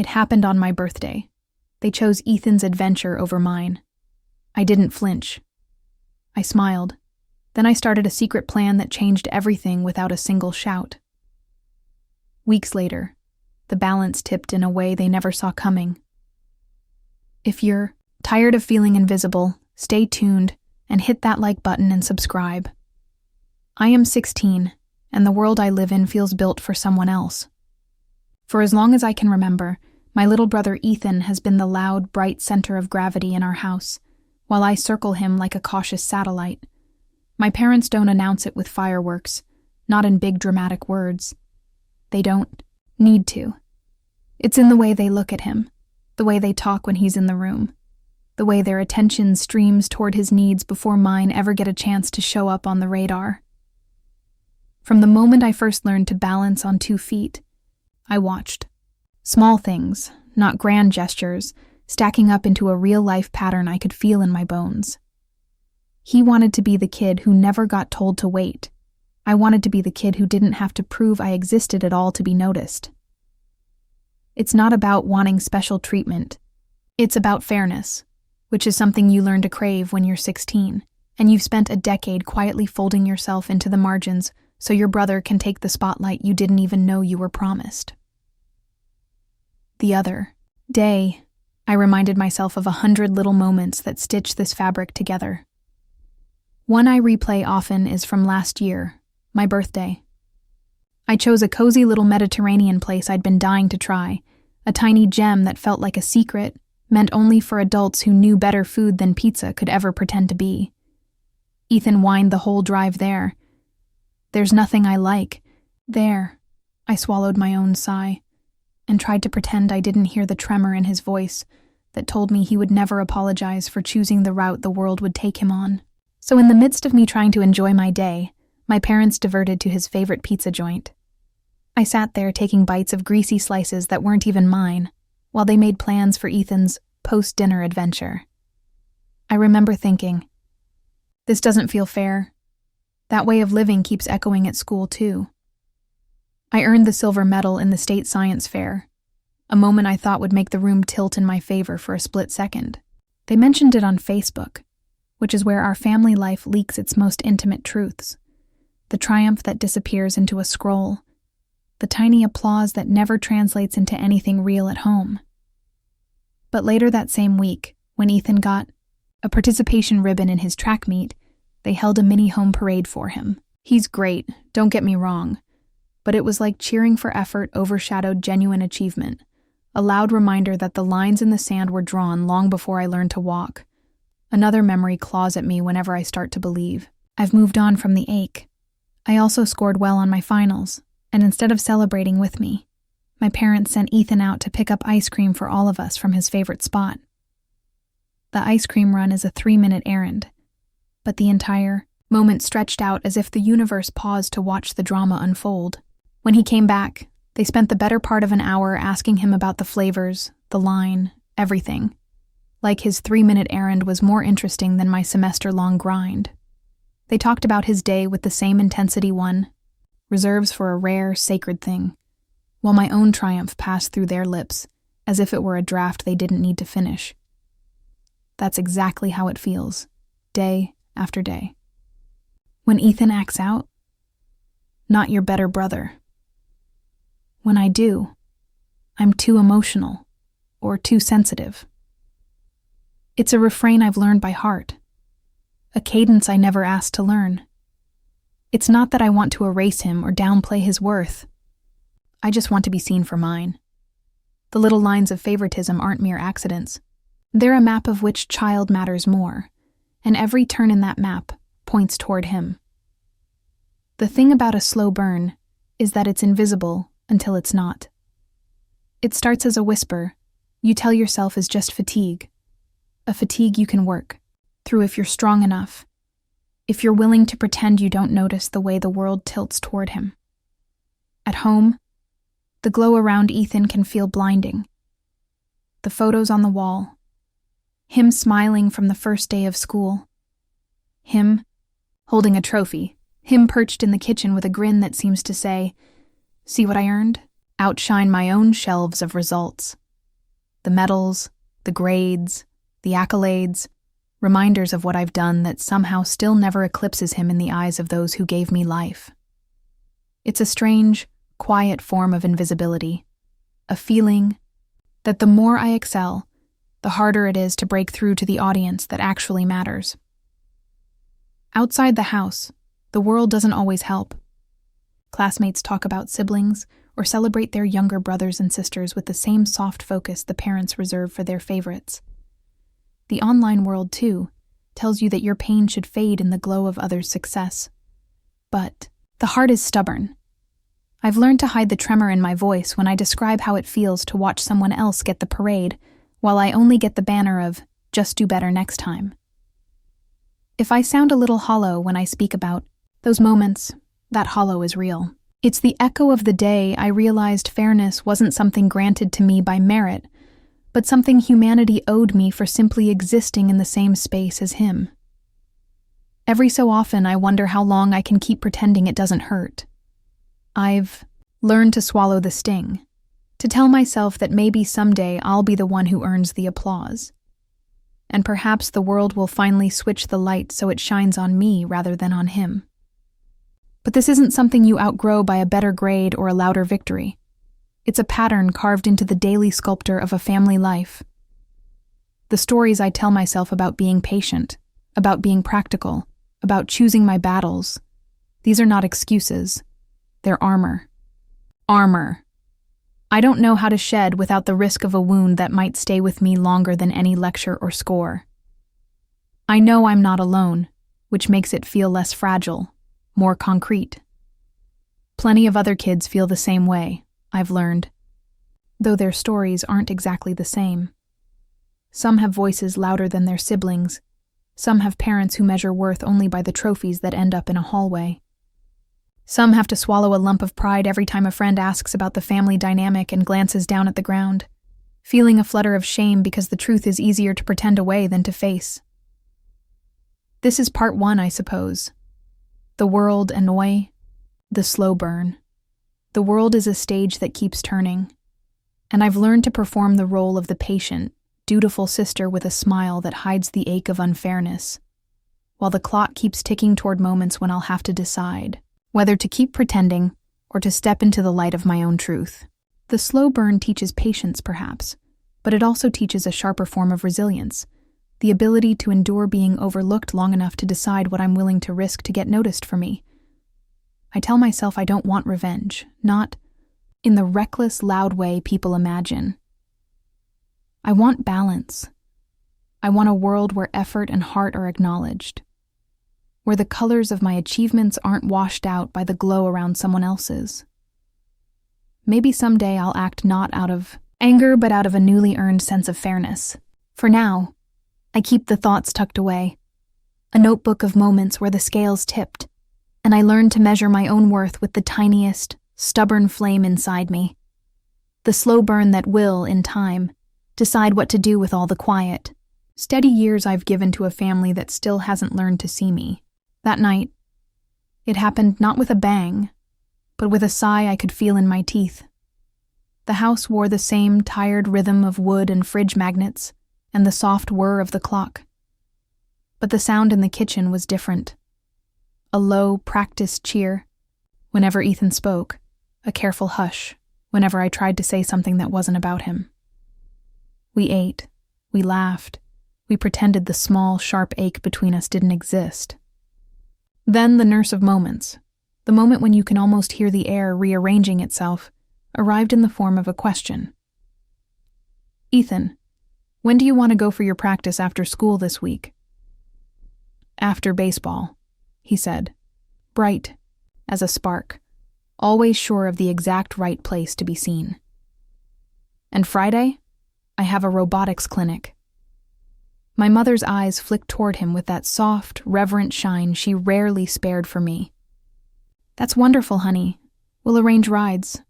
It happened on my birthday. They chose Ethan's adventure over mine. I didn't flinch. I smiled. Then I started a secret plan that changed everything without a single shout. Weeks later, the balance tipped in a way they never saw coming. If you're tired of feeling invisible, stay tuned and hit that like button and subscribe. I am 16, and the world I live in feels built for someone else. For as long as I can remember, my little brother Ethan has been the loud, bright center of gravity in our house, while I circle him like a cautious satellite. My parents don't announce it with fireworks, not in big dramatic words. They don't need to. It's in the way they look at him, the way they talk when he's in the room, the way their attention streams toward his needs before mine ever get a chance to show up on the radar. From the moment I first learned to balance on 2 feet, I watched. Small things, not grand gestures, stacking up into a real-life pattern I could feel in my bones. He wanted to be the kid who never got told to wait. I wanted to be the kid who didn't have to prove I existed at all to be noticed. It's not about wanting special treatment. It's about fairness, which is something you learn to crave when you're 16, and you've spent a decade quietly folding yourself into the margins so your brother can take the spotlight you didn't even know you were promised. The other day, I reminded myself of 100 little moments that stitch this fabric together. One I replay often is from last year, my birthday. I chose a cozy little Mediterranean place I'd been dying to try, a tiny gem that felt like a secret, meant only for adults who knew better food than pizza could ever pretend to be. Ethan whined the whole drive there. There's nothing I like. There. I swallowed my own sigh, and tried to pretend I didn't hear the tremor in his voice that told me he would never apologize for choosing the route the world would take him on. So in the midst of me trying to enjoy my day, my parents diverted to his favorite pizza joint. I sat there taking bites of greasy slices that weren't even mine, while they made plans for Ethan's post-dinner adventure. I remember thinking, this doesn't feel fair. That way of living keeps echoing at school too. I earned the silver medal in the state science fair, a moment I thought would make the room tilt in my favor for a split second. They mentioned it on Facebook, which is where our family life leaks its most intimate truths. The triumph that disappears into a scroll, the tiny applause that never translates into anything real at home. But later that same week, when Ethan got a participation ribbon in his track meet, they held a mini home parade for him. He's great, don't get me wrong, but it was like cheering for effort overshadowed genuine achievement, a loud reminder that the lines in the sand were drawn long before I learned to walk. Another memory claws at me whenever I start to believe. I've moved on from the ache. I also scored well on my finals, and instead of celebrating with me, my parents sent Ethan out to pick up ice cream for all of us from his favorite spot. The ice cream run is a 3-minute errand, but the entire moment stretched out as if the universe paused to watch the drama unfold. When he came back, they spent the better part of an hour asking him about the flavors, the line, everything. Like his 3-minute errand was more interesting than my semester-long grind. They talked about his day with the same intensity one, reserves for a rare, sacred thing, while my own triumph passed through their lips, as if it were a draft they didn't need to finish. That's exactly how it feels, day after day. When Ethan acts out, not your better brother. When I do, I'm too emotional or too sensitive. It's a refrain I've learned by heart, a cadence I never asked to learn. It's not that I want to erase him or downplay his worth. I just want to be seen for mine. The little lines of favoritism aren't mere accidents. They're a map of which child matters more, and every turn in that map points toward him. The thing about a slow burn is that it's invisible until it's not. It starts as a whisper you tell yourself is just fatigue, a fatigue you can work through if you're strong enough, if you're willing to pretend you don't notice the way the world tilts toward him. At home, the glow around Ethan can feel blinding. The photos on the wall, him smiling from the first day of school, him holding a trophy, him perched in the kitchen with a grin that seems to say, "See what I earned? Outshine my own shelves of results." The medals, the grades, the accolades, reminders of what I've done that somehow still never eclipses him in the eyes of those who gave me life. It's a strange, quiet form of invisibility, a feeling that the more I excel, the harder it is to break through to the audience that actually matters. Outside the house, the world doesn't always help. Classmates talk about siblings or celebrate their younger brothers and sisters with the same soft focus the parents reserve for their favorites. The online world, too, tells you that your pain should fade in the glow of others' success. But the heart is stubborn. I've learned to hide the tremor in my voice when I describe how it feels to watch someone else get the parade, while I only get the banner of, just do better next time. If I sound a little hollow when I speak about those moments, that hollow is real. It's the echo of the day I realized fairness wasn't something granted to me by merit, but something humanity owed me for simply existing in the same space as him. Every so often I wonder how long I can keep pretending it doesn't hurt. I've learned to swallow the sting, to tell myself that maybe someday I'll be the one who earns the applause. And perhaps the world will finally switch the light so it shines on me rather than on him. But this isn't something you outgrow by a better grade or a louder victory. It's a pattern carved into the daily sculpture of a family life. The stories I tell myself about being patient, about being practical, about choosing my battles, these are not excuses. They're armor. Armor. I don't know how to shed without the risk of a wound that might stay with me longer than any lecture or score. I know I'm not alone, which makes it feel less fragile, more concrete. Plenty of other kids feel the same way, I've learned, though their stories aren't exactly the same. Some have voices louder than their siblings. Some have parents who measure worth only by the trophies that end up in a hallway. Some have to swallow a lump of pride every time a friend asks about the family dynamic and glances down at the ground, feeling a flutter of shame because the truth is easier to pretend away than to face. This is part one, I suppose. The world annoy, the slow burn. The world is a stage that keeps turning, and I've learned to perform the role of the patient, dutiful sister with a smile that hides the ache of unfairness, while the clock keeps ticking toward moments when I'll have to decide whether to keep pretending or to step into the light of my own truth. The slow burn teaches patience, perhaps, but it also teaches a sharper form of resilience, the ability to endure being overlooked long enough to decide what I'm willing to risk to get noticed for me. I tell myself I don't want revenge, not in the reckless, loud way people imagine. I want balance. I want a world where effort and heart are acknowledged, where the colors of my achievements aren't washed out by the glow around someone else's. Maybe someday I'll act not out of anger, but out of a newly earned sense of fairness. For now, I keep the thoughts tucked away, a notebook of moments where the scales tipped, and I learned to measure my own worth with the tiniest, stubborn flame inside me, the slow burn that will, in time, decide what to do with all the quiet, steady years I've given to a family that still hasn't learned to see me. That night, it happened not with a bang, but with a sigh I could feel in my teeth. The house wore the same tired rhythm of wood and fridge magnets and the soft whir of the clock. But the sound in the kitchen was different. A low, practiced cheer whenever Ethan spoke, a careful hush whenever I tried to say something that wasn't about him. We ate, we laughed, we pretended the small, sharp ache between us didn't exist. Then the nurse of moments, the moment when you can almost hear the air rearranging itself, arrived in the form of a question. Ethan, when do you want to go for your practice after school this week? After baseball, he said, bright as a spark, always sure of the exact right place to be seen. And Friday, I have a robotics clinic. My mother's eyes flicked toward him with that soft, reverent shine she rarely spared for me. That's wonderful, honey. We'll arrange rides.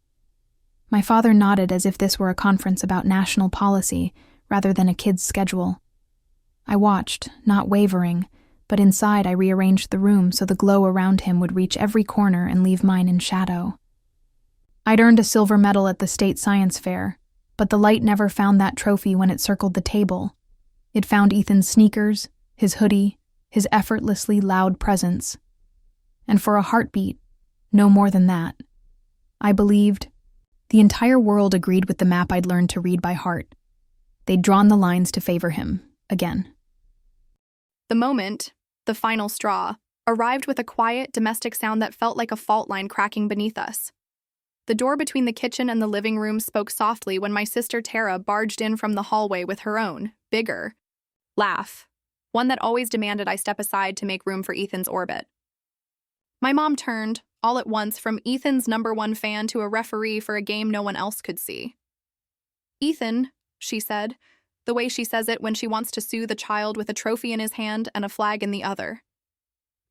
My father nodded as if this were a conference about national policy rather than a kid's schedule. I watched, not wavering, but inside I rearranged the room so the glow around him would reach every corner and leave mine in shadow. I'd earned a silver medal at the state science fair, But the light never found that trophy when it circled the table. It found Ethan's sneakers, his hoodie, his effortlessly loud presence. And for a heartbeat, no more than that. I believed the entire world agreed with the map I'd learned to read by heart. They'd drawn the lines to favor him, again. The moment, the final straw, arrived with a quiet, domestic sound that felt like a fault line cracking beneath us. The door between the kitchen and the living room spoke softly when my sister Tara barged in from the hallway with her own, bigger, laugh, one that always demanded I step aside to make room for Ethan's orbit. My mom turned, all at once, from Ethan's #1 fan to a referee for a game no one else could see. "Ethan," she said, the way she says it when she wants to soothe a child with a trophy in his hand and a flag in the other.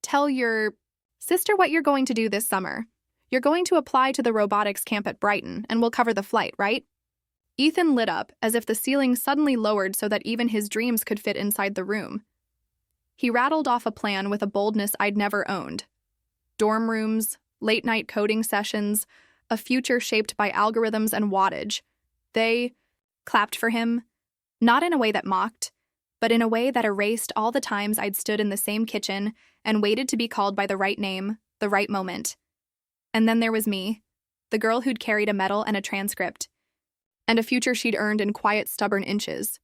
"Tell your sister what you're going to do this summer. You're going to apply to the robotics camp at Brighton, and we'll cover the flight, right?" Ethan lit up, as if the ceiling suddenly lowered so that even his dreams could fit inside the room. He rattled off a plan with a boldness I'd never owned. Dorm rooms, late-night coding sessions, a future shaped by algorithms and wattage. They clapped for him, not in a way that mocked, but in a way that erased all the times I'd stood in the same kitchen and waited to be called by the right name, the right moment. And then there was me, the girl who'd carried a medal and a transcript, and a future she'd earned in quiet, stubborn inches.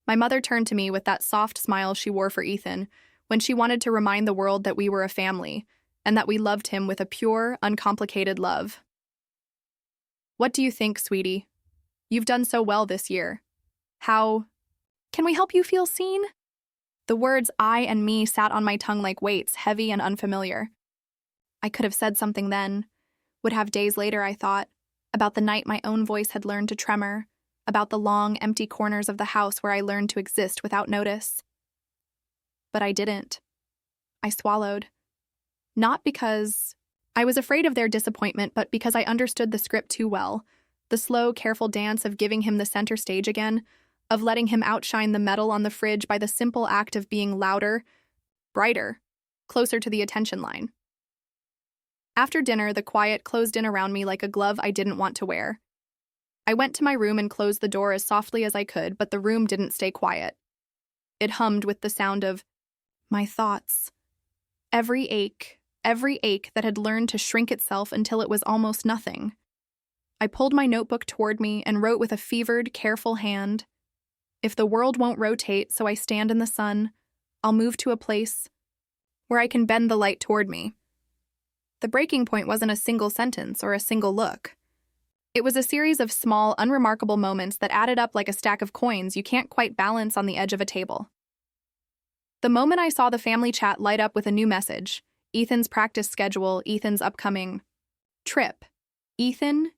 My mother turned to me with that soft smile she wore for Ethan when she wanted to remind the world that we were a family and that we loved him with a pure, uncomplicated love. "What do you think, sweetie? You've done so well this year. How can we help you feel seen?" The words "I" and "me" sat on my tongue like weights, heavy and unfamiliar. I could have said something then, would have days later, I thought, about the night my own voice had learned to tremor, about the long, empty corners of the house where I learned to exist without notice. But I didn't. I swallowed. Not because I was afraid of their disappointment, but because I understood the script too well, the slow, careful dance of giving him the center stage again, of letting him outshine the metal on the fridge by the simple act of being louder, brighter, closer to the attention line. After dinner, the quiet closed in around me like a glove I didn't want to wear. I went to my room and closed the door as softly as I could, but the room didn't stay quiet. It hummed with the sound of my thoughts. Every ache that had learned to shrink itself until it was almost nothing. I pulled my notebook toward me and wrote with a fevered, careful hand, "If the world won't rotate so I stand in the sun, I'll move to a place where I can bend the light toward me." The breaking point wasn't a single sentence or a single look. It was a series of small, unremarkable moments that added up like a stack of coins you can't quite balance on the edge of a table. The moment I saw the family chat light up with a new message, Ethan's practice schedule, Ethan's upcoming trip, Ethan,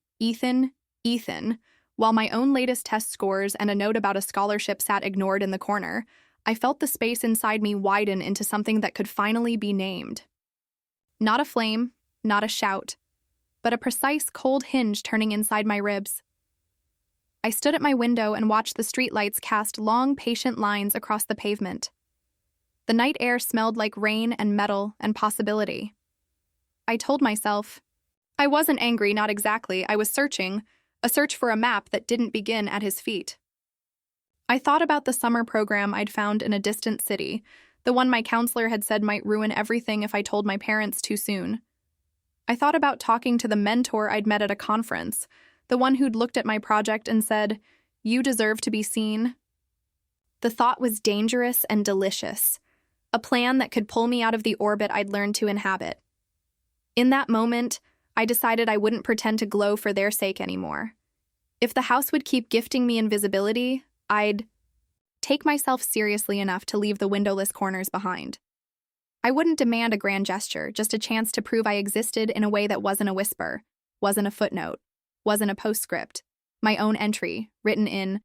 while my own latest test scores and a note about a scholarship sat ignored in the corner, I felt the space inside me widen into something that could finally be named. Not a flame, not a shout, but a precise cold hinge turning inside my ribs. I stood at my window and watched the streetlights cast long, patient lines across the pavement. The night air smelled like rain and metal and possibility. I told myself, I wasn't angry, not exactly. I was searching, a search for a map that didn't begin at his feet. I thought about the summer program I'd found in a distant city, the one my counselor had said might ruin everything if I told my parents too soon. I thought about talking to the mentor I'd met at a conference, the one who'd looked at my project and said, "You deserve to be seen." The thought was dangerous and delicious, a plan that could pull me out of the orbit I'd learned to inhabit. In that moment, I decided I wouldn't pretend to glow for their sake anymore. If the house would keep gifting me invisibility, I'd take myself seriously enough to leave the windowless corners behind. I wouldn't demand a grand gesture, just a chance to prove I existed in a way that wasn't a whisper, wasn't a footnote, wasn't a postscript, my own entry, written in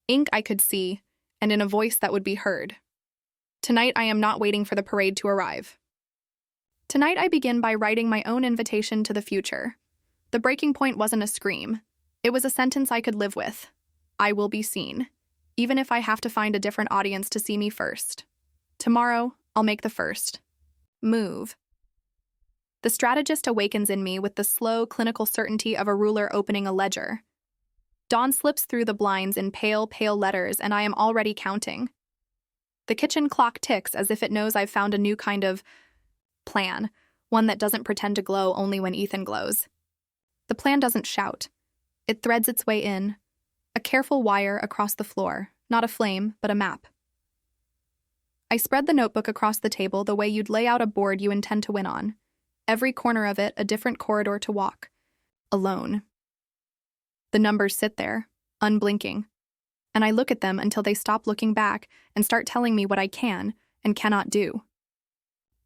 ink I could see, and in a voice that would be heard. Tonight I am not waiting for the parade to arrive. Tonight I begin by writing my own invitation to the future. The breaking point wasn't a scream. It was a sentence I could live with. I will be seen, even if I have to find a different audience to see me first. Tomorrow, I'll make the first move. The strategist awakens in me with the slow, clinical certainty of a ruler opening a ledger. Dawn slips through the blinds in pale, pale letters, and I am already counting. The kitchen clock ticks as if it knows I've found a new kind of plan, one that doesn't pretend to glow only when Ethan glows. The plan doesn't shout. It threads its way in, a careful wire across the floor, not a flame, but a map. I spread the notebook across the table the way you'd lay out a board you intend to win on. Every corner of it a different corridor to walk. Alone. The numbers sit there, unblinking, and I look at them until they stop looking back and start telling me what I can and cannot do.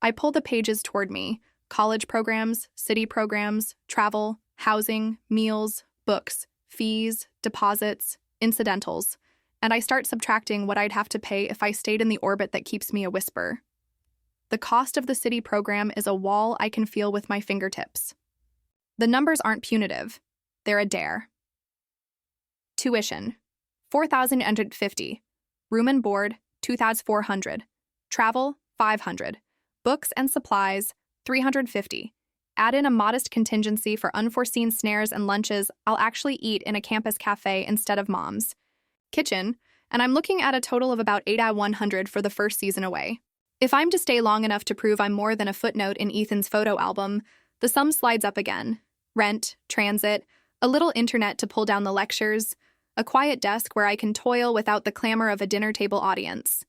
I pull the pages toward me: college programs, city programs, travel, housing, meals, books, fees, deposits, incidentals, and I start subtracting what I'd have to pay if I stayed in the orbit that keeps me a whisper. The cost of the city program is a wall I can feel with my fingertips. The numbers aren't punitive. They're a dare. Tuition, $4,150. Room and board, $2,400. Travel, $500. Books and supplies, $350. Add in a modest contingency for unforeseen snares and lunches I'll actually eat in a campus cafe instead of mom's. Kitchen, and I'm looking at a total of about $8,100 for the first season away. If I'm to stay long enough to prove I'm more than a footnote in Ethan's photo album, the sum slides up again. Rent, transit, a little internet to pull down the lectures, a quiet desk where I can toil without the clamor of a dinner table audience.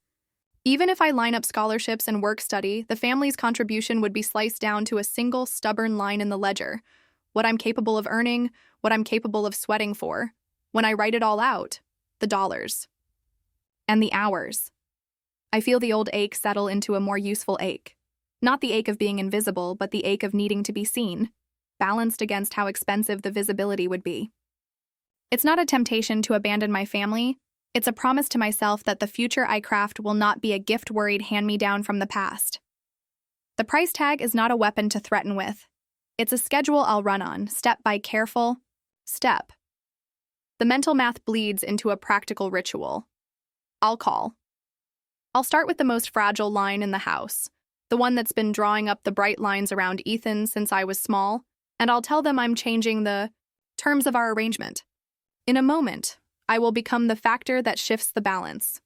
Even if I line up scholarships and work study, the family's contribution would be sliced down to a single stubborn line in the ledger: what I'm capable of earning, what I'm capable of sweating for. When I write it all out, the dollars. And the hours. I feel the old ache settle into a more useful ache. Not the ache of being invisible, but the ache of needing to be seen, balanced against how expensive the visibility would be. It's not a temptation to abandon my family. It's a promise to myself that the future I craft will not be a gift-worried hand-me-down from the past. The price tag is not a weapon to threaten with. It's a schedule I'll run on, step by careful step. The mental math bleeds into a practical ritual. I'll call. I'll start with the most fragile line in the house, the one that's been drawing up the bright lines around Ethan since I was small, and I'll tell them I'm changing the terms of our arrangement. In a moment, I will become the factor that shifts the balance.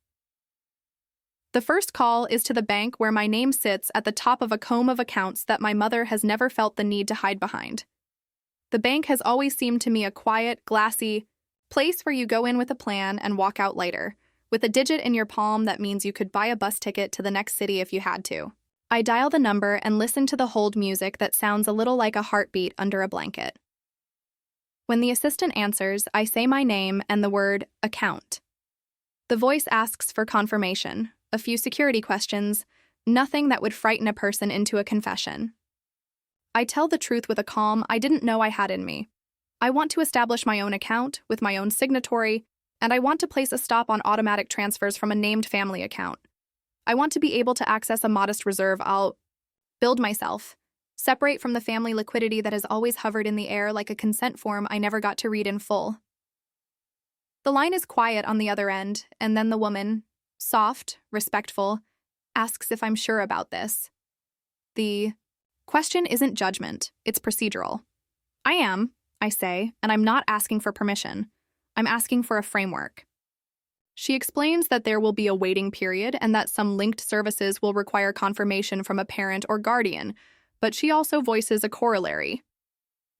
The first call is to the bank where my name sits at the top of a comb of accounts that my mother has never felt the need to hide behind. The bank has always seemed to me a quiet, glassy place where you go in with a plan and walk out later, with a digit in your palm that means you could buy a bus ticket to the next city if you had to. I dial the number and listen to the hold music that sounds a little like a heartbeat under a blanket. When the assistant answers, I say my name and the word account. The voice asks for confirmation, a few security questions, nothing that would frighten a person into a confession. I tell the truth with a calm I didn't know I had in me. I want to establish my own account with my own signatory, and I want to place a stop on automatic transfers from a named family account. I want to be able to access a modest reserve I'll build myself, separate from the family liquidity that has always hovered in the air like a consent form I never got to read in full. The line is quiet on the other end, and then the woman, soft, respectful, asks if I'm sure about this. The question isn't judgment, it's procedural. I am, I say, and I'm not asking for permission. I'm asking for a framework. She explains that there will be a waiting period and that some linked services will require confirmation from a parent or guardian, but she also voices a corollary.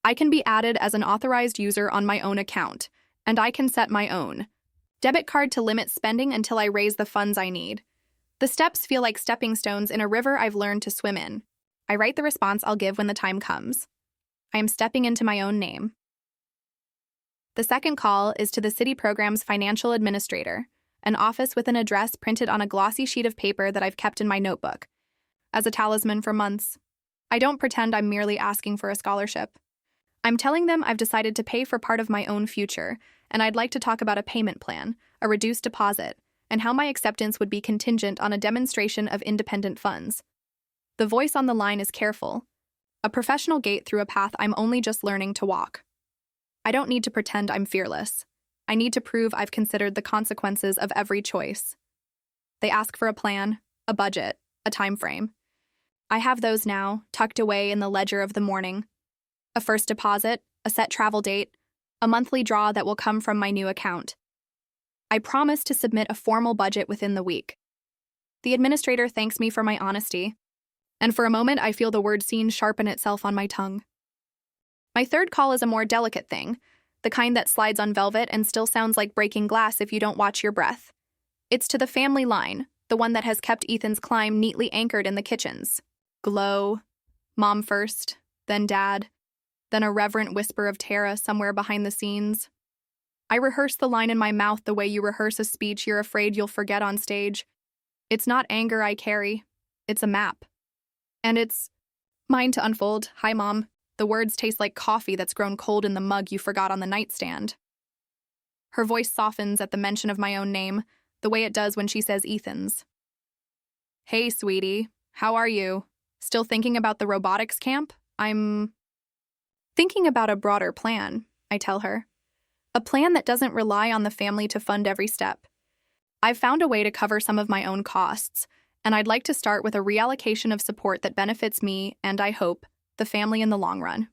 I can be added as an authorized user on my own account, and I can set my own debit card to limit spending until I raise the funds I need. The steps feel like stepping stones in a river I've learned to swim in. I write the response I'll give when the time comes. I am stepping into my own name. The second call is to the city program's financial administrator, an office with an address printed on a glossy sheet of paper that I've kept in my notebook, as a talisman for months. I don't pretend I'm merely asking for a scholarship. I'm telling them I've decided to pay for part of my own future, and I'd like to talk about a payment plan, a reduced deposit, and how my acceptance would be contingent on a demonstration of independent funds. The voice on the line is careful, a professional gate through a path I'm only just learning to walk. I don't need to pretend I'm fearless. I need to prove I've considered the consequences of every choice. They ask for a plan, a budget, a time frame. I have those now, tucked away in the ledger of the morning. A first deposit, a set travel date, a monthly draw that will come from my new account. I promise to submit a formal budget within the week. The administrator thanks me for my honesty, and for a moment I feel the word scene sharpen itself on my tongue. My third call is a more delicate thing, the kind that slides on velvet and still sounds like breaking glass if you don't watch your breath. It's to the family line, the one that has kept Ethan's climb neatly anchored in the kitchens. Glow, mom first, then dad, then a reverent whisper of Tara somewhere behind the scenes. I rehearse the line in my mouth the way you rehearse a speech you're afraid you'll forget on stage. It's not anger I carry, it's a map. And it's mine to unfold. Hi, Mom. The words taste like coffee that's grown cold in the mug you forgot on the nightstand. Her voice softens at the mention of my own name, the way it does when she says Ethan's. Hey, sweetie. How are you? Still thinking about the robotics camp? I'm thinking about a broader plan, I tell her. A plan that doesn't rely on the family to fund every step. I've found a way to cover some of my own costs, and I'd like to start with a reallocation of support that benefits me and, I hope, the family in the long run.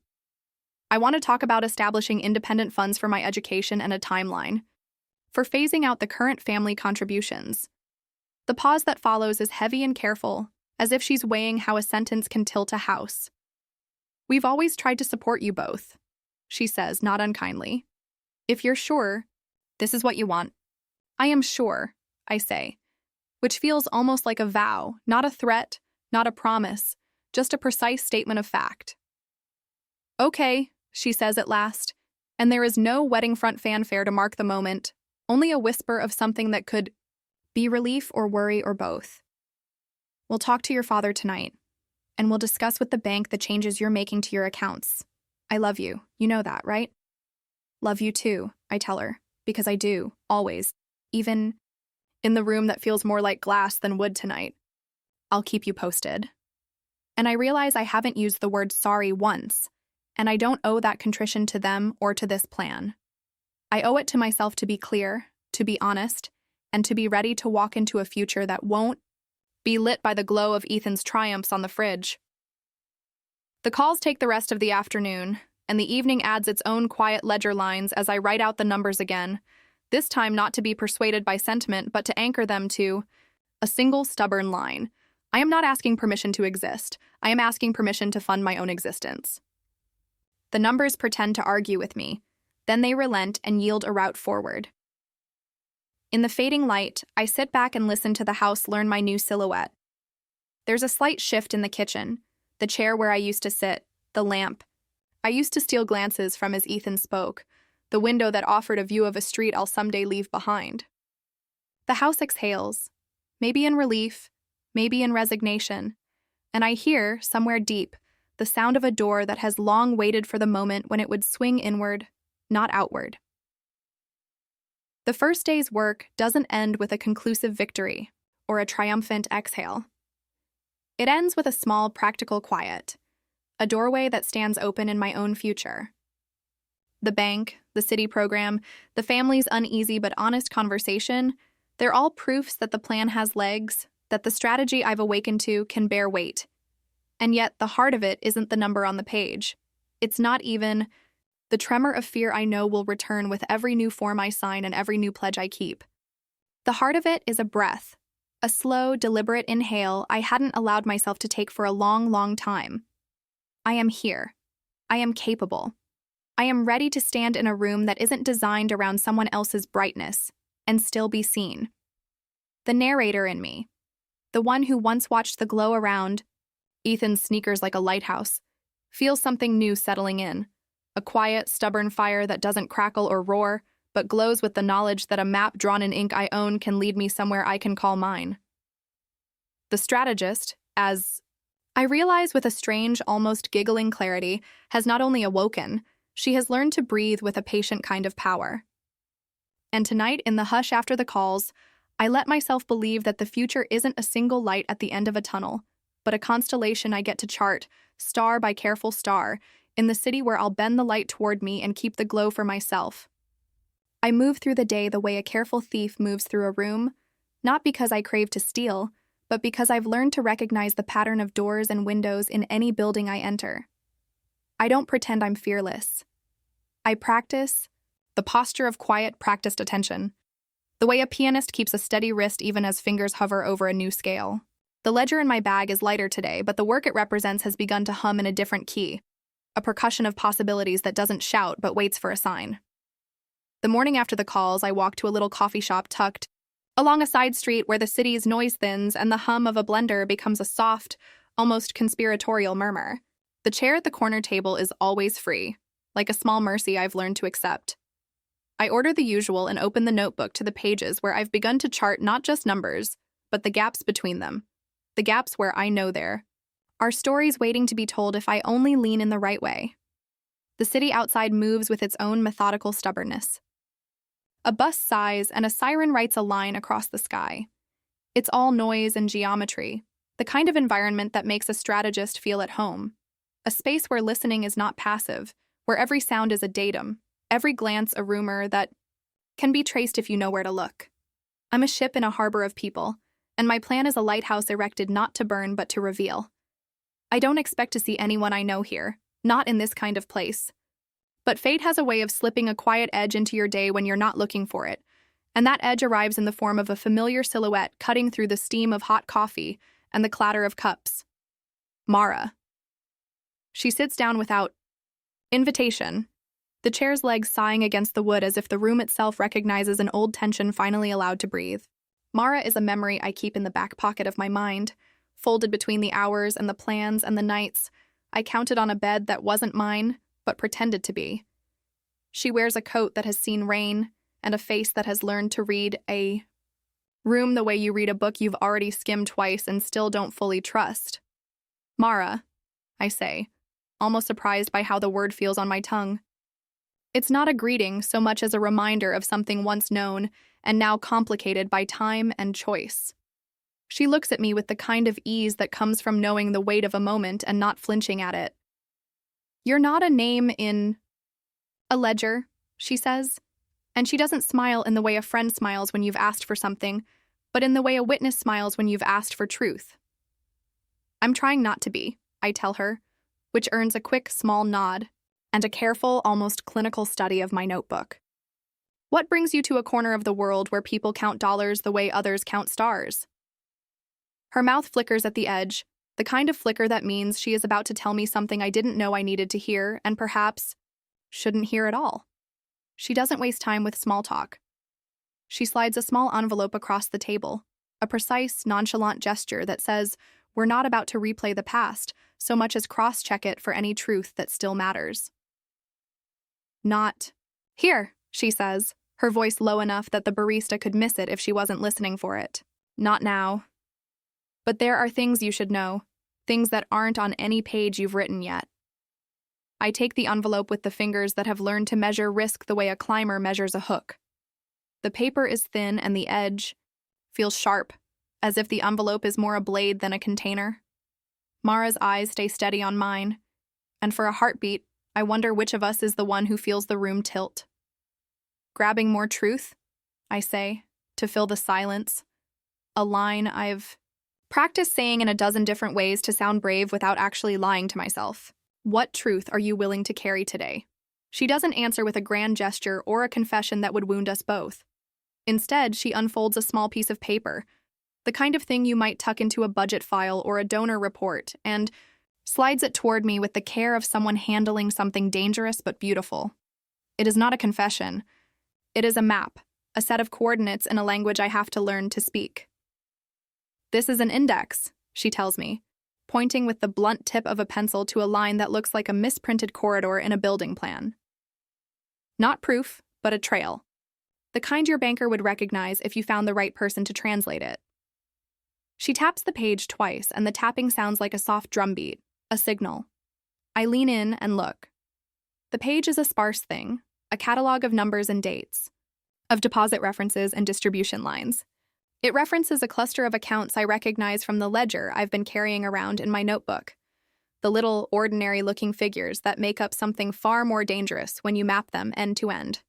I want to talk about establishing independent funds for my education and a timeline for phasing out the current family contributions. The pause that follows is heavy and careful, as if she's weighing how a sentence can tilt a house. We've always tried to support you both, she says, not unkindly. If you're sure, this is what you want. I am sure, I say, which feels almost like a vow, not a threat, not a promise, just a precise statement of fact. Okay, she says at last, and there is no wedding front fanfare to mark the moment, only a whisper of something that could be relief or worry or both. We'll talk to your father tonight, and we'll discuss with the bank the changes you're making to your accounts. I love you. You know that, right? Love you too, I tell her, because I do, always, even in the room that feels more like glass than wood tonight. I'll keep you posted. And I realize I haven't used the word sorry once, and I don't owe that contrition to them or to this plan. I owe it to myself to be clear, to be honest, and to be ready to walk into a future that won't be lit by the glow of Ethan's triumphs on the fridge. The calls take the rest of the afternoon, and the evening adds its own quiet ledger lines as I write out the numbers again, this time not to be persuaded by sentiment but to anchor them to a single stubborn line. I am not asking permission to exist. I am asking permission to fund my own existence. The numbers pretend to argue with me. Then they relent and yield a route forward. In the fading light, I sit back and listen to the house learn my new silhouette. There's a slight shift in the kitchen, the chair where I used to sit, the lamp. I used to steal glances from as Ethan spoke, the window that offered a view of a street I'll someday leave behind. The house exhales, maybe in relief, maybe in resignation, and I hear, somewhere deep, the sound of a door that has long waited for the moment when it would swing inward, not outward. The first day's work doesn't end with a conclusive victory or a triumphant exhale. It ends with a small, practical quiet, a doorway that stands open in my own future. The bank, the city program, the family's uneasy but honest conversation, they're all proofs that the plan has legs, that the strategy I've awakened to can bear weight. And yet, the heart of it isn't the number on the page. It's not even the tremor of fear I know will return with every new form I sign and every new pledge I keep. The heart of it is a breath, a slow, deliberate inhale I hadn't allowed myself to take for a long, long time. I am here. I am capable. I am ready to stand in a room that isn't designed around someone else's brightness and still be seen. The narrator in me, the one who once watched the glow around Ethan's sneakers like a lighthouse, feels something new settling in, a quiet, stubborn fire that doesn't crackle or roar, but glows with the knowledge that a map drawn in ink I own can lead me somewhere I can call mine. The strategist, as I realize with a strange, almost giggling clarity, has not only awoken, she has learned to breathe with a patient kind of power. And tonight, in the hush after the calls, I let myself believe that the future isn't a single light at the end of a tunnel, but a constellation I get to chart, star by careful star, in the city where I'll bend the light toward me and keep the glow for myself. I move through the day the way a careful thief moves through a room, not because I crave to steal, but because I've learned to recognize the pattern of doors and windows in any building I enter. I don't pretend I'm fearless. I practice, the posture of quiet, practiced attention. The way a pianist keeps a steady wrist even as fingers hover over a new scale. The ledger in my bag is lighter today, but the work it represents has begun to hum in a different key, a percussion of possibilities that doesn't shout but waits for a sign. The morning after the calls, I walk to a little coffee shop tucked along a side street where the city's noise thins and the hum of a blender becomes a soft, almost conspiratorial murmur. The chair at the corner table is always free, like a small mercy I've learned to accept. I order the usual and open the notebook to the pages where I've begun to chart not just numbers, but the gaps between them. The gaps where I know there are stories waiting to be told if I only lean in the right way. The city outside moves with its own methodical stubbornness. A bus sighs and a siren writes a line across the sky. It's all noise and geometry, the kind of environment that makes a strategist feel at home. A space where listening is not passive, where every sound is a datum, every glance a rumor that can be traced if you know where to look. I'm a ship in a harbor of people, and my plan is a lighthouse erected not to burn but to reveal. I don't expect to see anyone I know here, not in this kind of place. But fate has a way of slipping a quiet edge into your day when you're not looking for it, and that edge arrives in the form of a familiar silhouette cutting through the steam of hot coffee and the clatter of cups. Mara. She sits down without invitation, the chair's legs sighing against the wood as if the room itself recognizes an old tension finally allowed to breathe. Mara is a memory I keep in the back pocket of my mind, folded between the hours and the plans and the nights I counted on a bed that wasn't mine, but pretended to be. She wears a coat that has seen rain and a face that has learned to read a room the way you read a book you've already skimmed twice and still don't fully trust. Mara, I say, almost surprised by how the word feels on my tongue. It's not a greeting so much as a reminder of something once known and now complicated by time and choice. She looks at me with the kind of ease that comes from knowing the weight of a moment and not flinching at it. You're not a name in a ledger, she says, and she doesn't smile in the way a friend smiles when you've asked for something, but in the way a witness smiles when you've asked for truth. I'm trying not to be, I tell her, which earns a quick, small nod and a careful, almost clinical study of my notebook. What brings you to a corner of the world where people count dollars the way others count stars? Her mouth flickers at the edge, the kind of flicker that means she is about to tell me something I didn't know I needed to hear and perhaps shouldn't hear at all. She doesn't waste time with small talk. She slides a small envelope across the table, a precise, nonchalant gesture that says we're not about to replay the past so much as cross-check it for any truth that still matters. Not here, she says, her voice low enough that the barista could miss it if she wasn't listening for it. Not now. But there are things you should know, things that aren't on any page you've written yet. I take the envelope with the fingers that have learned to measure risk the way a climber measures a hook. The paper is thin and the edge feels sharp, as if the envelope is more a blade than a container. Mara's eyes stay steady on mine, and for a heartbeat, I wonder which of us is the one who feels the room tilt. Grabbing more truth, I say, to fill the silence. A line I've practiced saying in a dozen different ways to sound brave without actually lying to myself. What truth are you willing to carry today? She doesn't answer with a grand gesture or a confession that would wound us both. Instead, she unfolds a small piece of paper, the kind of thing you might tuck into a budget file or a donor report, and slides it toward me with the care of someone handling something dangerous but beautiful. It is not a confession. It is a map, a set of coordinates in a language I have to learn to speak. This is an index, she tells me, pointing with the blunt tip of a pencil to a line that looks like a misprinted corridor in a building plan. Not proof, but a trail. The kind your banker would recognize if you found the right person to translate it. She taps the page twice, and the tapping sounds like a soft drumbeat, a signal. I lean in and look. The page is a sparse thing, a catalog of numbers and dates, of deposit references and distribution lines. It references a cluster of accounts I recognize from the ledger I've been carrying around in my notebook, the little, ordinary-looking figures that make up something far more dangerous when you map them end to end.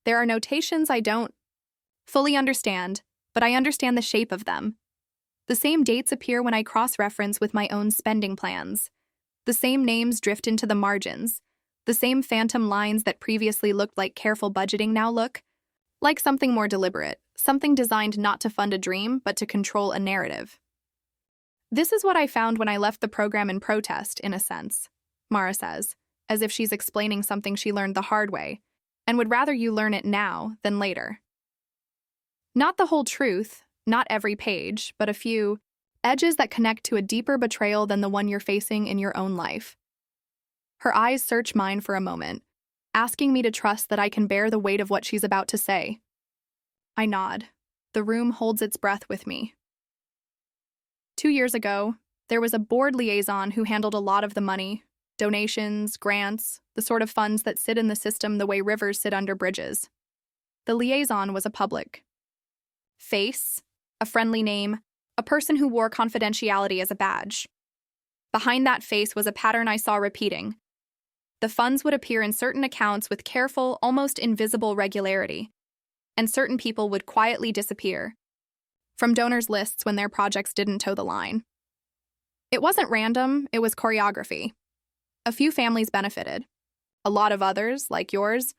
There are notations I don't fully understand, but I understand the shape of them. The same dates appear when I cross-reference with my own spending plans. The same names drift into the margins, The same phantom lines that previously looked like careful budgeting now look like something more deliberate, something designed not to fund a dream, but to control a narrative. This is what I found when I left the program in protest, in a sense, Mara says, as if she's explaining something she learned the hard way, and would rather you learn it now than later. Not the whole truth, not every page, but a few edges that connect to a deeper betrayal than the one you're facing in your own life. Her eyes search mine for a moment, asking me to trust that I can bear the weight of what she's about to say. I nod. The room holds its breath with me. 2 years ago, there was a board liaison who handled a lot of the money, donations, grants, the sort of funds that sit in the system the way rivers sit under bridges. The liaison was a public face, a friendly name, a person who wore confidentiality as a badge. Behind that face was a pattern I saw repeating. The funds would appear in certain accounts with careful, almost invisible regularity, and certain people would quietly disappear from donors' lists when their projects didn't toe the line. It wasn't random, it was choreography. A few families benefited. A lot of others, like yours,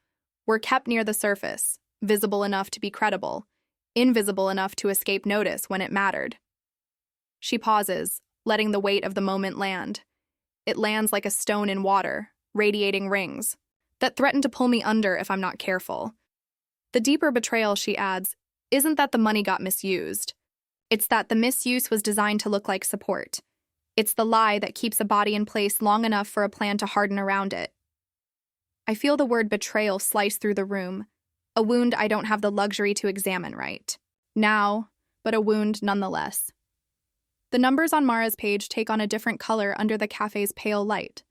were kept near the surface, visible enough to be credible, invisible enough to escape notice when it mattered. She pauses, letting the weight of the moment land. It lands like a stone in water, radiating rings that threaten to pull me under if I'm not careful. The deeper betrayal, she adds, isn't that the money got misused. It's that the misuse was designed to look like support. It's the lie that keeps a body in place long enough for a plan to harden around it. I feel the word betrayal slice through the room, a wound I don't have the luxury to examine right now, but a wound nonetheless. The numbers on Mara's page take on a different color under the cafe's pale light,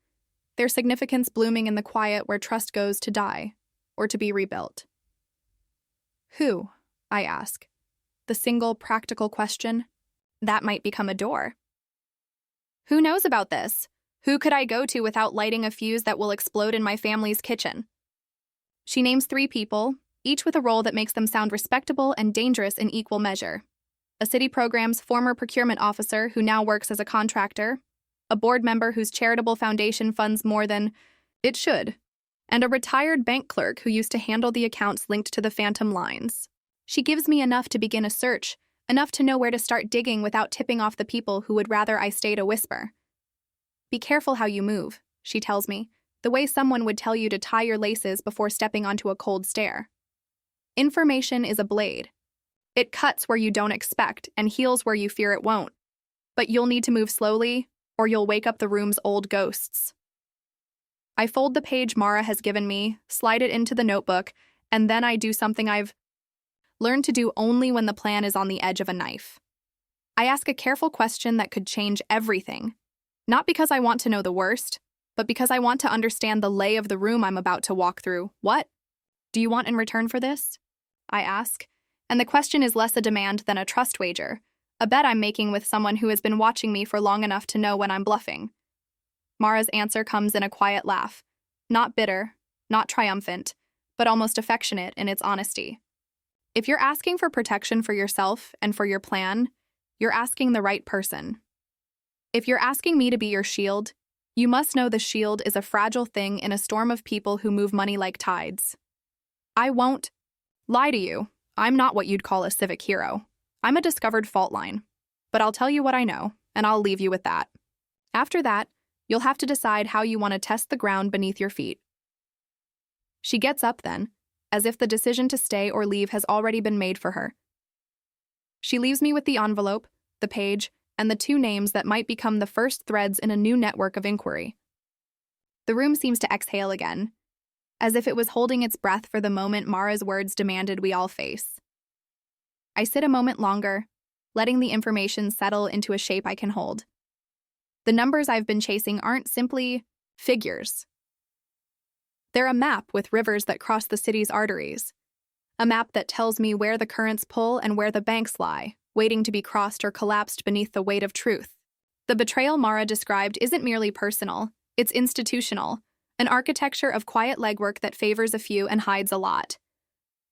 their significance blooming in the quiet where trust goes to die, or to be rebuilt. Who? I ask. The single practical question. That might become a door. Who knows about this? Who could I go to without lighting a fuse that will explode in my family's kitchen? She names 3 people, each with a role that makes them sound respectable and dangerous in equal measure. A city program's former procurement officer who now works as a contractor, a board member whose charitable foundation funds more than it should, and a retired bank clerk who used to handle the accounts linked to the phantom lines. She gives me enough to begin a search, enough to know where to start digging without tipping off the people who would rather I stayed a whisper. Be careful how you move, she tells me, the way someone would tell you to tie your laces before stepping onto a cold stair. Information is a blade. It cuts where you don't expect and heals where you fear it won't. But you'll need to move slowly, or you'll wake up the room's old ghosts. I fold the page Mara has given me, slide it into the notebook, and then I do something I've learned to do only when the plan is on the edge of a knife. I ask a careful question that could change everything. Not because I want to know the worst, but because I want to understand the lay of the room I'm about to walk through. What do you want in return for this? I ask, and the question is less a demand than a trust wager, a bet I'm making with someone who has been watching me for long enough to know when I'm bluffing. Mara's answer comes in a quiet laugh, not bitter, not triumphant, but almost affectionate in its honesty. If you're asking for protection for yourself and for your plan, you're asking the right person. If you're asking me to be your shield, you must know the shield is a fragile thing in a storm of people who move money like tides. I won't lie to you. I'm not what you'd call a civic hero. I'm a discovered fault line. But I'll tell you what I know, and I'll leave you with that. After that, you'll have to decide how you want to test the ground beneath your feet. She gets up then, as if the decision to stay or leave has already been made for her. She leaves me with the envelope, the page, and the 2 names that might become the first threads in a new network of inquiry. The room seems to exhale again, as if it was holding its breath for the moment Mara's words demanded we all face. I sit a moment longer, letting the information settle into a shape I can hold. The numbers I've been chasing aren't simply figures. They're a map with rivers that cross the city's arteries. A map that tells me where the currents pull and where the banks lie, waiting to be crossed or collapsed beneath the weight of truth. The betrayal Mara described isn't merely personal, it's institutional, an architecture of quiet legwork that favors a few and hides a lot.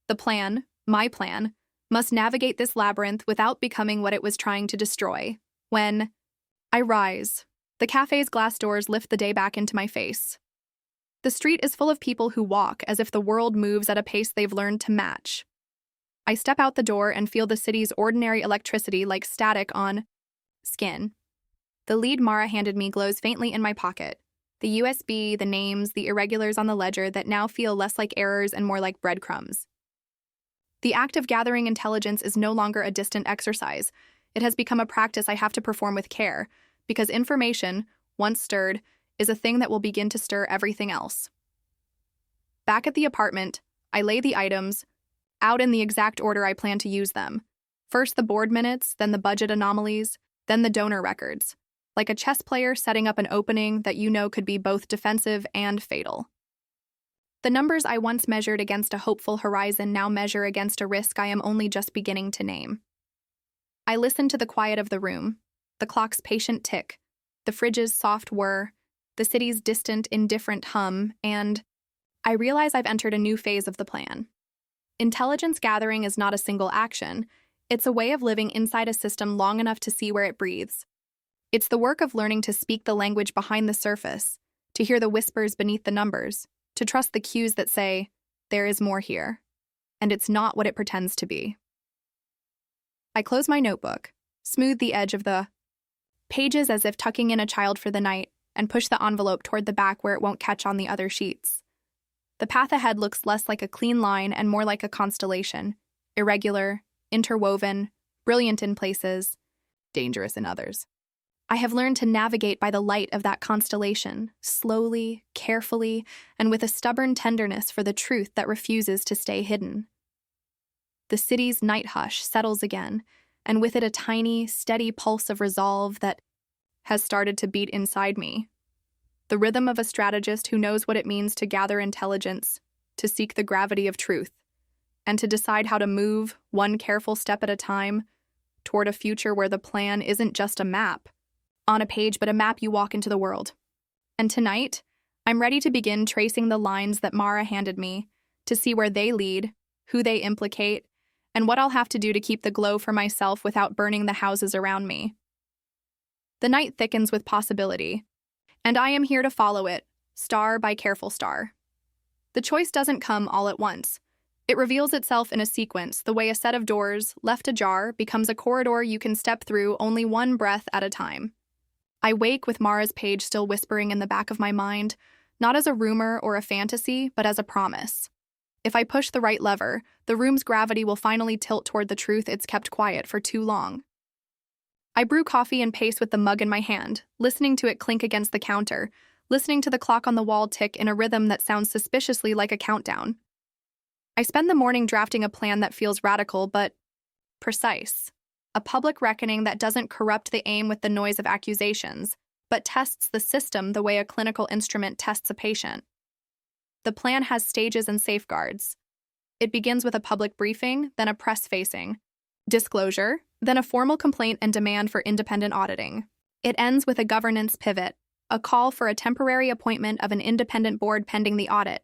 The plan, my plan, must navigate this labyrinth without becoming what it was trying to destroy. When I rise, the cafe's glass doors lift the day back into my face. The street is full of people who walk as if the world moves at a pace they've learned to match. I step out the door and feel the city's ordinary electricity like static on skin. The lead Mara handed me glows faintly in my pocket. The USB, the names, the irregulars on the ledger that now feel less like errors and more like breadcrumbs. The act of gathering intelligence is no longer a distant exercise. It has become a practice I have to perform with care, because information, once stirred, is a thing that will begin to stir everything else. Back at the apartment, I lay the items out in the exact order I plan to use them. First the board minutes, then the budget anomalies, then the donor records, like a chess player setting up an opening that you know could be both defensive and fatal. The numbers I once measured against a hopeful horizon now measure against a risk I am only just beginning to name. I listen to the quiet of the room, the clock's patient tick, the fridge's soft whir, the city's distant, indifferent hum, and I realize I've entered a new phase of the plan. Intelligence gathering is not a single action. It's a way of living inside a system long enough to see where it breathes. It's the work of learning to speak the language behind the surface, to hear the whispers beneath the numbers, to trust the cues that say, there is more here, and it's not what it pretends to be. I close my notebook, smooth the edge of the pages as if tucking in a child for the night, and push the envelope toward the back where it won't catch on the other sheets. The path ahead looks less like a clean line and more like a constellation, irregular, interwoven, brilliant in places, dangerous in others. I have learned to navigate by the light of that constellation, slowly, carefully, and with a stubborn tenderness for the truth that refuses to stay hidden. The city's night hush settles again, and with it a tiny, steady pulse of resolve that has started to beat inside me. The rhythm of a strategist who knows what it means to gather intelligence, to seek the gravity of truth, and to decide how to move, one careful step at a time, toward a future where the plan isn't just a map on a page, but a map you walk into the world. And tonight, I'm ready to begin tracing the lines that Mara handed me, to see where they lead, who they implicate, and what I'll have to do to keep the glow for myself without burning the houses around me. The night thickens with possibility, and I am here to follow it, star by careful star. The choice doesn't come all at once. It reveals itself in a sequence, the way a set of doors, left ajar, becomes a corridor you can step through only one breath at a time. I wake with Mara's page still whispering in the back of my mind, not as a rumor or a fantasy, but as a promise. If I push the right lever, the room's gravity will finally tilt toward the truth it's kept quiet for too long. I brew coffee and pace with the mug in my hand, listening to it clink against the counter, listening to the clock on the wall tick in a rhythm that sounds suspiciously like a countdown. I spend the morning drafting a plan that feels radical but precise. A public reckoning that doesn't corrupt the aim with the noise of accusations, but tests the system the way a clinical instrument tests a patient. The plan has stages and safeguards. It begins with a public briefing, then a press-facing disclosure, then a formal complaint and demand for independent auditing. It ends with a governance pivot, a call for a temporary appointment of an independent board pending the audit,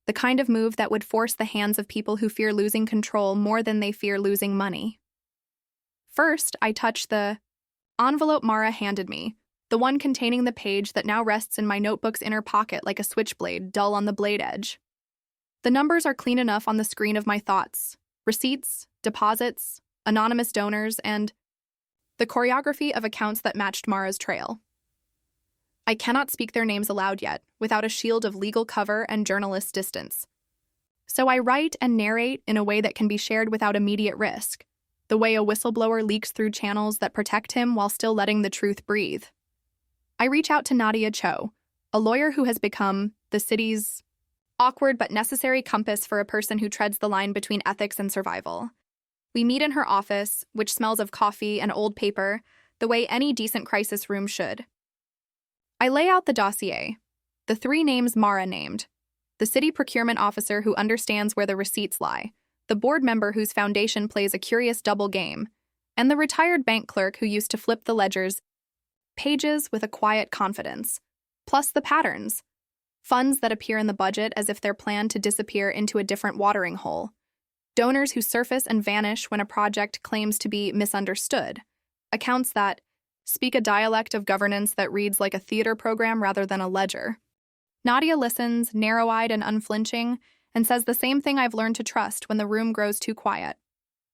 the kind of move that would force the hands of people who fear losing control more than they fear losing money. First, I touch the envelope Mara handed me, the one containing the page that now rests in my notebook's inner pocket like a switchblade, dull on the blade edge. The numbers are clean enough on the screen of my thoughts: receipts, deposits, anonymous donors, and the choreography of accounts that matched Mara's trail. I cannot speak their names aloud yet, without a shield of legal cover and journalist distance. So I write and narrate in a way that can be shared without immediate risk, the way a whistleblower leaks through channels that protect him while still letting the truth breathe. I reach out to Nadia Cho, a lawyer who has become the city's awkward but necessary compass for a person who treads the line between ethics and survival. We meet in her office, which smells of coffee and old paper, the way any decent crisis room should. I lay out the dossier, the three names Mara named, the city procurement officer who understands where the receipts lie, the board member whose foundation plays a curious double game, and the retired bank clerk who used to flip the ledger's pages with a quiet confidence, plus the patterns, funds that appear in the budget as if they're planned to disappear into a different watering hole, donors who surface and vanish when a project claims to be misunderstood, accounts that speak a dialect of governance that reads like a theater program rather than a ledger. Nadia listens, narrow-eyed and unflinching, and says the same thing I've learned to trust when the room grows too quiet.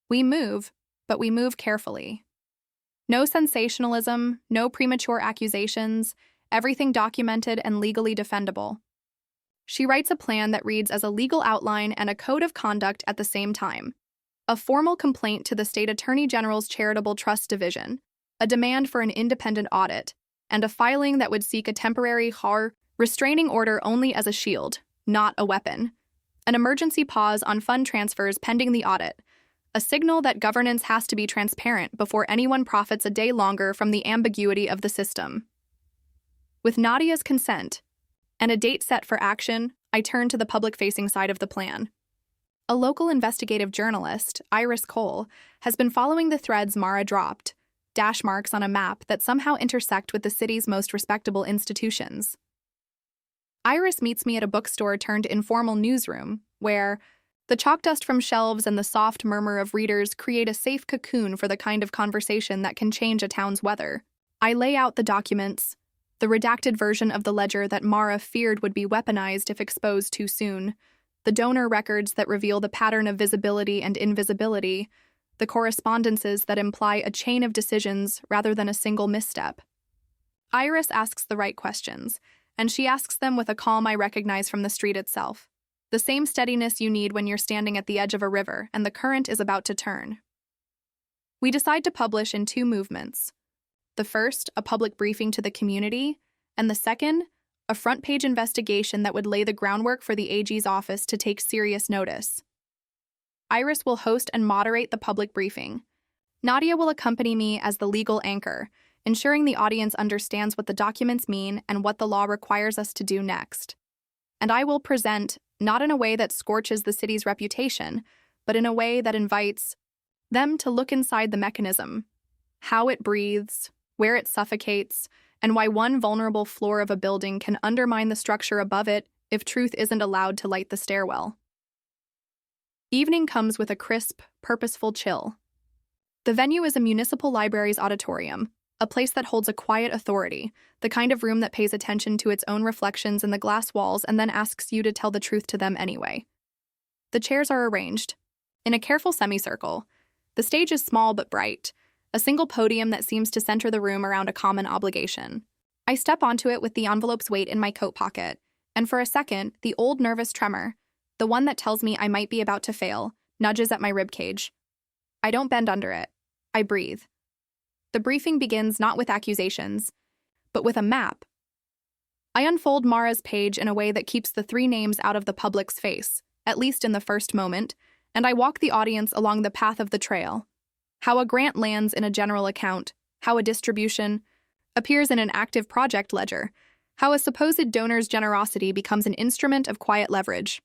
We move, but we move carefully. No sensationalism, no premature accusations, everything documented and legally defendable. She writes a plan that reads as a legal outline and a code of conduct at the same time. A formal complaint to the State Attorney General's Charitable Trust Division, a demand for an independent audit, and a filing that would seek a temporary restraining order only as a shield, not a weapon. An emergency pause on fund transfers pending the audit, a signal that governance has to be transparent before anyone profits a day longer from the ambiguity of the system. With Nadia's consent, and a date set for action, I turn to the public-facing side of the plan. A local investigative journalist, Iris Cole, has been following the threads Mara dropped, dash marks on a map that somehow intersect with the city's most respectable institutions. Iris meets me at a bookstore turned informal newsroom, where the chalk dust from shelves and the soft murmur of readers create a safe cocoon for the kind of conversation that can change a town's weather. I lay out the documents, the redacted version of the ledger that Mara feared would be weaponized if exposed too soon, the donor records that reveal the pattern of visibility and invisibility, the correspondences that imply a chain of decisions rather than a single misstep. Iris asks the right questions, and she asks them with a calm I recognize from the street itself. The same steadiness you need when you're standing at the edge of a river and the current is about to turn. We decide to publish in two movements. The first, a public briefing to the community, and the second, a front-page investigation that would lay the groundwork for the AG's office to take serious notice. Iris will host and moderate the public briefing. Nadia will accompany me as the legal anchor, ensuring the audience understands what the documents mean and what the law requires us to do next. And I will present, not in a way that scorches the city's reputation, but in a way that invites them to look inside the mechanism, how it breathes, where it suffocates, and why one vulnerable floor of a building can undermine the structure above it if truth isn't allowed to light the stairwell. Evening comes with a crisp, purposeful chill. The venue is a municipal library's auditorium, a place that holds a quiet authority, the kind of room that pays attention to its own reflections in the glass walls and then asks you to tell the truth to them anyway. The chairs are arranged in a careful semicircle. The stage is small but bright, a single podium that seems to center the room around a common obligation. I step onto it with the envelope's weight in my coat pocket, and for a second, the old nervous tremor, the one that tells me I might be about to fail, nudges at my ribcage. I don't bend under it. I breathe. The briefing begins not with accusations, but with a map. I unfold Mara's page in a way that keeps the three names out of the public's face, at least in the first moment, and I walk the audience along the path of the trail. How a grant lands in a general account, how a distribution appears in an active project ledger, how a supposed donor's generosity becomes an instrument of quiet leverage.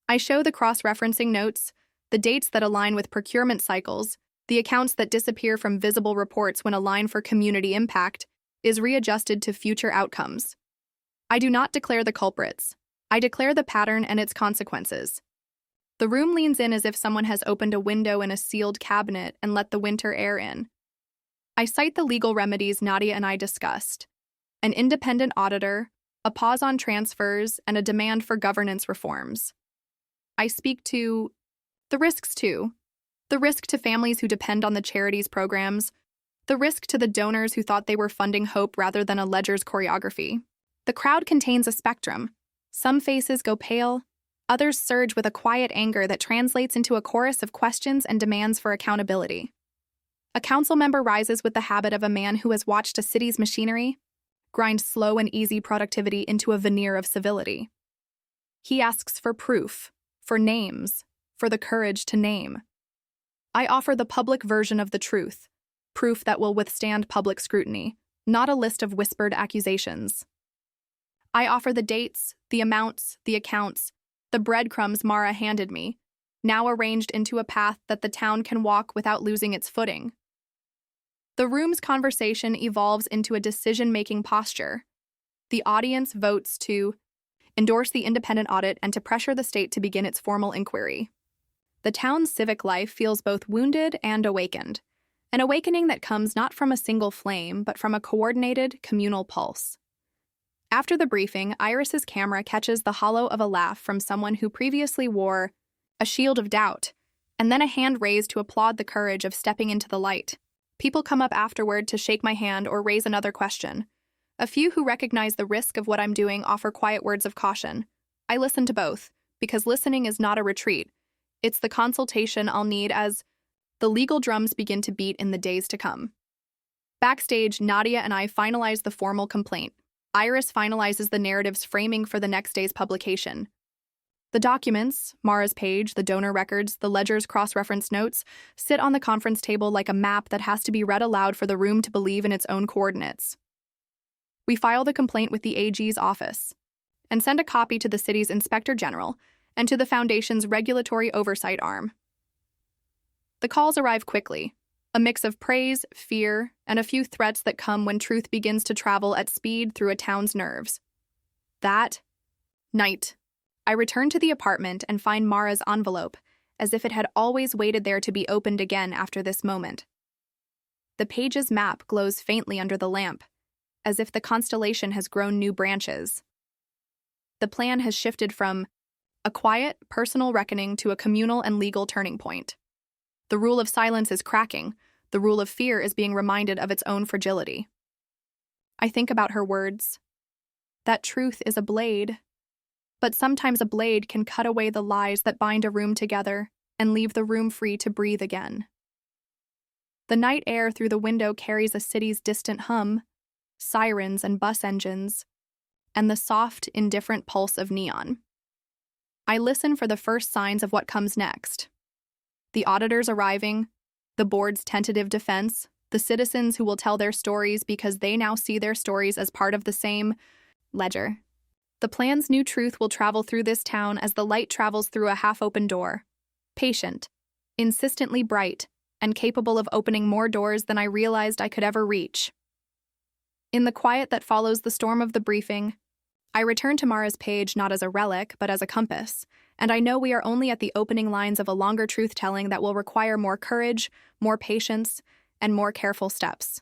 I show the cross-referencing notes, the dates that align with procurement cycles, the accounts that disappear from visible reports when a line for community impact is readjusted to future outcomes. I do not declare the culprits. I declare the pattern and its consequences. The room leans in as if someone has opened a window in a sealed cabinet and let the winter air in. I cite the legal remedies Nadia and I discussed: an independent auditor, a pause on transfers, and a demand for governance reforms. I speak to the risks too. The risk to families who depend on the charity's programs, the risk to the donors who thought they were funding hope rather than a ledger's choreography. The crowd contains a spectrum. Some faces go pale, others surge with a quiet anger that translates into a chorus of questions and demands for accountability. A council member rises with the habit of a man who has watched a city's machinery grind slow and easy productivity into a veneer of civility. He asks for proof, for names, for the courage to name. I offer the public version of the truth, proof that will withstand public scrutiny, not a list of whispered accusations. I offer the dates, the amounts, the accounts, the breadcrumbs Mara handed me, now arranged into a path that the town can walk without losing its footing. The room's conversation evolves into a decision-making posture. The audience votes to endorse the independent audit and to pressure the state to begin its formal inquiry. The town's civic life feels both wounded and awakened, an awakening that comes not from a single flame, but from a coordinated, communal pulse. After the briefing, Iris's camera catches the hollow of a laugh from someone who previously wore a shield of doubt, and then a hand raised to applaud the courage of stepping into the light. People come up afterward to shake my hand or raise another question. A few who recognize the risk of what I'm doing offer quiet words of caution. I listen to both, because listening is not a retreat. It's the consultation I'll need as the legal drums begin to beat in the days to come. Backstage, Nadia and I finalize the formal complaint. Iris finalizes the narrative's framing for the next day's publication. The documents, Mara's page, the donor records, the ledger's cross-reference notes, sit on the conference table like a map that has to be read aloud for the room to believe in its own coordinates. We file the complaint with the AG's office and send a copy to the city's Inspector General and to the Foundation's regulatory oversight arm. The calls arrive quickly, a mix of praise, fear, and a few threats that come when truth begins to travel at speed through a town's nerves. That night, I return to the apartment and find Mara's envelope, as if it had always waited there to be opened again after this moment. The page's map glows faintly under the lamp, as if the constellation has grown new branches. The plan has shifted from a quiet, personal reckoning to a communal and legal turning point. The rule of silence is cracking. The rule of fear is being reminded of its own fragility. I think about her words. That truth is a blade. But sometimes a blade can cut away the lies that bind a room together and leave the room free to breathe again. The night air through the window carries a city's distant hum, sirens and bus engines, and the soft, indifferent pulse of neon. I listen for the first signs of what comes next. The auditors arriving, the board's tentative defense, the citizens who will tell their stories because they now see their stories as part of the same ledger. The plan's new truth will travel through this town as the light travels through a half-open door. Patient, insistently bright, and capable of opening more doors than I realized I could ever reach. In the quiet that follows the storm of the briefing, I return to Mara's page not as a relic, but as a compass, and I know we are only at the opening lines of a longer truth-telling that will require more courage, more patience, and more careful steps.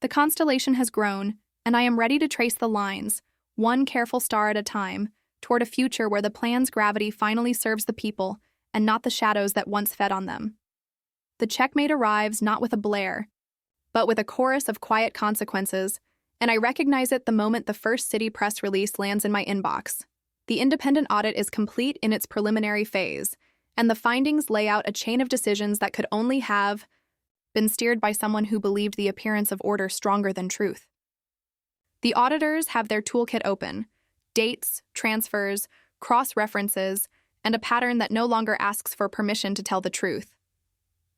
The constellation has grown, and I am ready to trace the lines, one careful star at a time, toward a future where the plan's gravity finally serves the people and not the shadows that once fed on them. The checkmate arrives not with a blare, but with a chorus of quiet consequences, and I recognize it the moment the first city press release lands in my inbox. The independent audit is complete in its preliminary phase, and the findings lay out a chain of decisions that could only have been steered by someone who believed the appearance of order stronger than truth. The auditors have their toolkit open: dates, transfers, cross-references, and a pattern that no longer asks for permission to tell the truth.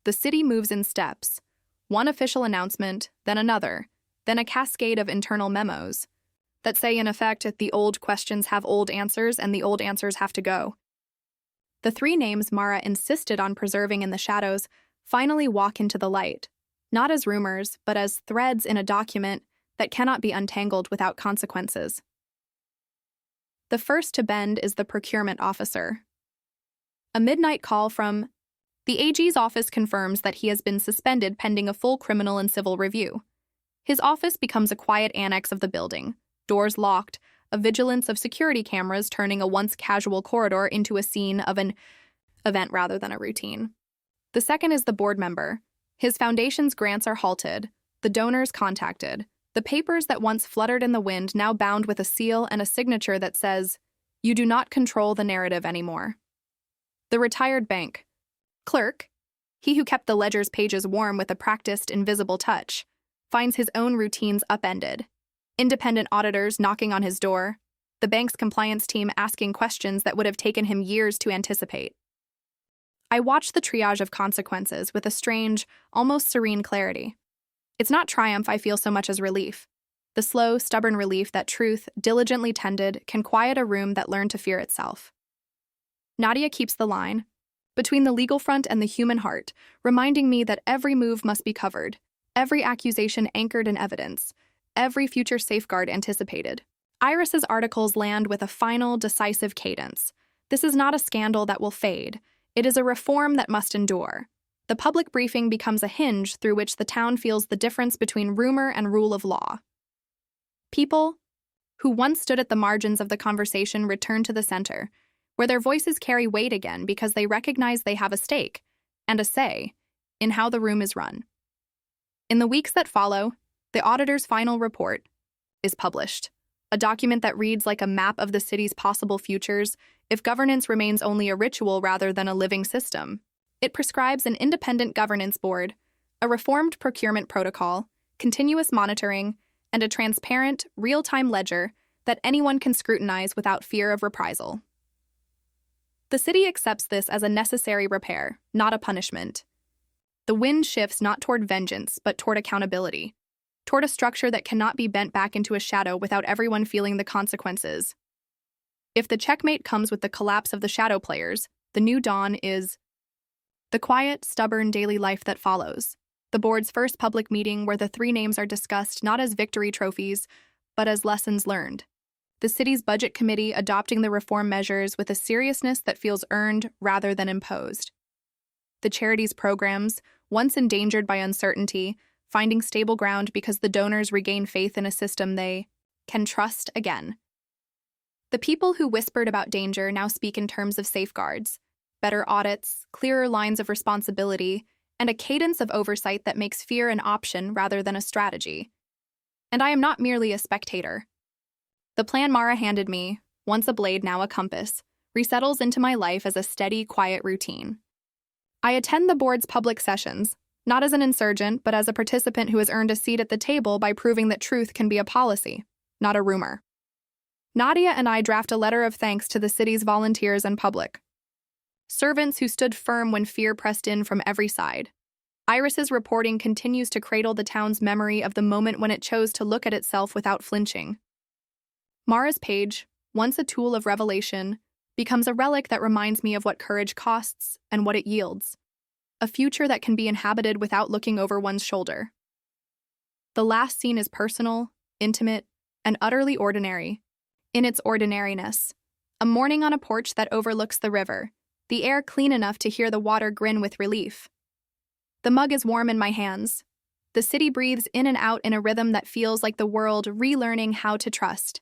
The city moves in steps, one official announcement, then another, then a cascade of internal memos that say, in effect, the old questions have old answers and the old answers have to go. The three names Mara insisted on preserving in the shadows finally walk into the light, not as rumors, but as threads in a document that cannot be untangled without consequences. The first to bend is the procurement officer. A midnight call from the AG's office confirms that he has been suspended pending a full criminal and civil review. His office becomes a quiet annex of the building, doors locked, a vigilance of security cameras turning a once casual corridor into a scene of an event rather than a routine. The second is the board member. His foundation's grants are halted, the donors contacted, the papers that once fluttered in the wind now bound with a seal and a signature that says, "You do not control the narrative anymore." The retired bank clerk, he who kept the ledger's pages warm with a practiced, invisible touch, finds his own routines upended. Independent auditors knocking on his door, the bank's compliance team asking questions that would have taken him years to anticipate. I watch the triage of consequences with a strange, almost serene clarity. It's not triumph I feel so much as relief. The slow, stubborn relief that truth, diligently tended, can quiet a room that learned to fear itself. Nadia keeps the line, between the legal front and the human heart, reminding me that every move must be covered, every accusation anchored in evidence, every future safeguard anticipated. Iris's articles land with a final, decisive cadence. This is not a scandal that will fade. It is a reform that must endure. The public briefing becomes a hinge through which the town feels the difference between rumor and rule of law. People, who once stood at the margins of the conversation return to the center, where their voices carry weight again because they recognize they have a stake and a say in how the room is run. In the weeks that follow, the auditor's final report is published, a document that reads like a map of the city's possible futures if governance remains only a ritual rather than a living system. It prescribes an independent governance board, a reformed procurement protocol, continuous monitoring, and a transparent, real-time ledger that anyone can scrutinize without fear of reprisal. The city accepts this as a necessary repair, not a punishment. The wind shifts not toward vengeance, but toward accountability, toward a structure that cannot be bent back into a shadow without everyone feeling the consequences. If the checkmate comes with the collapse of the shadow players, the new dawn is the quiet, stubborn daily life that follows. The board's first public meeting where the three names are discussed not as victory trophies, but as lessons learned. The city's budget committee adopting the reform measures with a seriousness that feels earned rather than imposed. The charity's programs, once endangered by uncertainty, finding stable ground because the donors regain faith in a system they can trust again. The people who whispered about danger now speak in terms of safeguards, better audits, clearer lines of responsibility, and a cadence of oversight that makes fear an option rather than a strategy. And I am not merely a spectator. The plan Mara handed me, once a blade now a compass, resettles into my life as a steady, quiet routine. I attend the board's public sessions, not as an insurgent, but as a participant who has earned a seat at the table by proving that truth can be a policy, not a rumor. Nadia and I draft a letter of thanks to the city's volunteers and public. Servants who stood firm when fear pressed in from every side. Iris's reporting continues to cradle the town's memory of the moment when it chose to look at itself without flinching. Mara's page, once a tool of revelation, becomes a relic that reminds me of what courage costs and what it yields. A future that can be inhabited without looking over one's shoulder. The last scene is personal, intimate, and utterly ordinary. In its ordinariness, a morning on a porch that overlooks the river, the air clean enough to hear the water grin with relief. The mug is warm in my hands. The city breathes in and out in a rhythm that feels like the world relearning how to trust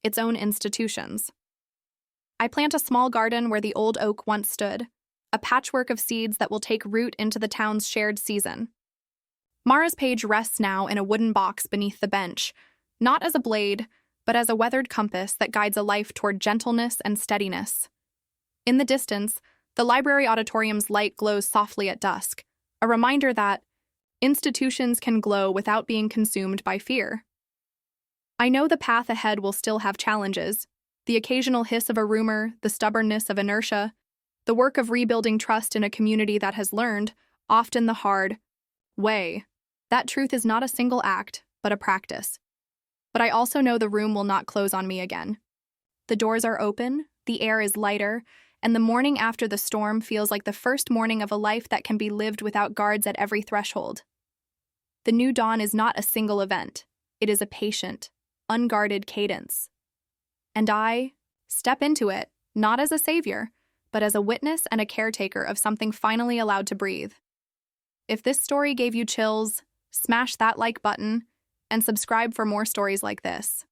its own institutions. I plant a small garden where the old oak once stood, a patchwork of seeds that will take root into the town's shared season. Mara's page rests now in a wooden box beneath the bench, not as a blade, but as a weathered compass that guides a life toward gentleness and steadiness. In the distance, the library auditorium's light glows softly at dusk, a reminder that institutions can glow without being consumed by fear. I know the path ahead will still have challenges, the occasional hiss of a rumor, the stubbornness of inertia, the work of rebuilding trust in a community that has learned, often the hard way. That truth is not a single act, but a practice. But I also know the room will not close on me again. The doors are open, the air is lighter, and the morning after the storm feels like the first morning of a life that can be lived without guards at every threshold. The new dawn is not a single event. It is a patient, unguarded cadence. And I step into it, not as a savior, but as a witness and a caretaker of something finally allowed to breathe. If this story gave you chills, smash that like button and subscribe for more stories like this.